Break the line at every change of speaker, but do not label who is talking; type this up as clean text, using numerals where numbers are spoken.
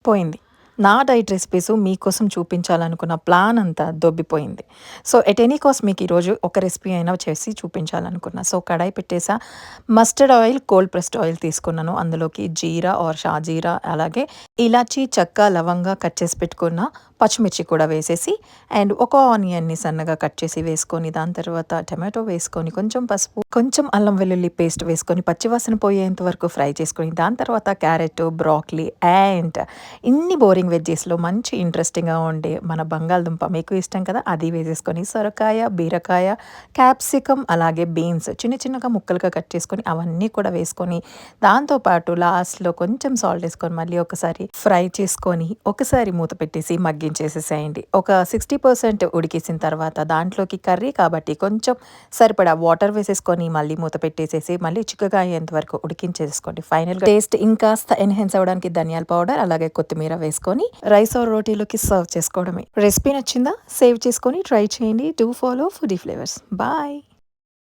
పోయింది. నా diet recipes మీకోసం చూపించాలనుకున్న ప్లాన్ అంతా దొబ్బిపోయింది. సో, ఎట్ ఎనీ కాస్ట్ మీకు ఈరోజు ఒక రెసిపీ అయినా చేసి చూపించాలనుకున్నా. సో, కడాయి పెట్టేసా. Mustard oil, cold pressed oil తీసుకున్నాను. అందులోకి జీరా ఆర్ షాజీరా, అలాగే ఇలాచీ, చెక్క, లవంగా కట్ చేసి పెట్టుకున్న పచ్చిమిర్చి కూడా వేసేసి, అండ్ ఒక ఆనియన్‌ని సన్నగా కట్ చేసి వేసుకొని, దాని తర్వాత టమాటో వేసుకొని, కొంచెం పసుపు, కొంచెం అల్లం వెల్లుల్లి పేస్ట్ వేసుకొని, పచ్చివాసన పోయేంత వరకు ఫ్రై చేసుకొని, దాని తర్వాత క్యారెట్, బ్రాకలీ అండ్ ఇన్ని బోరింగ్ వెజ్జీస్‌లో మంచి ఇంట్రెస్టింగ్‌గా ఉండే మన బంగాళదుంప మీకు ఇష్టం కదా! అది వేసేసుకొని, సొరకాయ, బీరకాయ, క్యాప్సికమ్, అలాగే బీన్స్ చిన్న చిన్నగా ముక్కలుగా కట్ చేసుకొని అవన్నీ కూడా వేసుకొని, దాంతో పాటు లాస్ట్‌లో కొంచెం సాల్ట్ ఏసుకొని మళ్ళీ ఒకసారి ఫ్రై చేసుకొని, ఒకసారి మూత పెట్టేసి మగ్గించేసేసేయండి. ఒక 60% ఉడికేసిన తర్వాత దాంట్లోకి కర్రీ కాబట్టి కొంచెం సరిపడా వాటర్ వేసేసుకొని, మళ్ళీ మూత పెట్టేసేసి, మళ్ళీ చిక్కగా అయ్యేంత వరకు ఉడికించేసుకోండి. ఫైనల్‌గా టేస్ట్ ఇంకాస్త ఎన్హాన్స్ అవ్వడానికి ధనియాల పౌడర్, అలాగే కొత్తిమీర వేసుకొని రైస్ ఆర్ రోటీలోకి సర్వ్ చేసుకోవడమే. రెసిపీ నచ్చిందా? సేవ్ చేసుకొని ట్రై చేయండి. Do follow Foodie Flavours. Bye.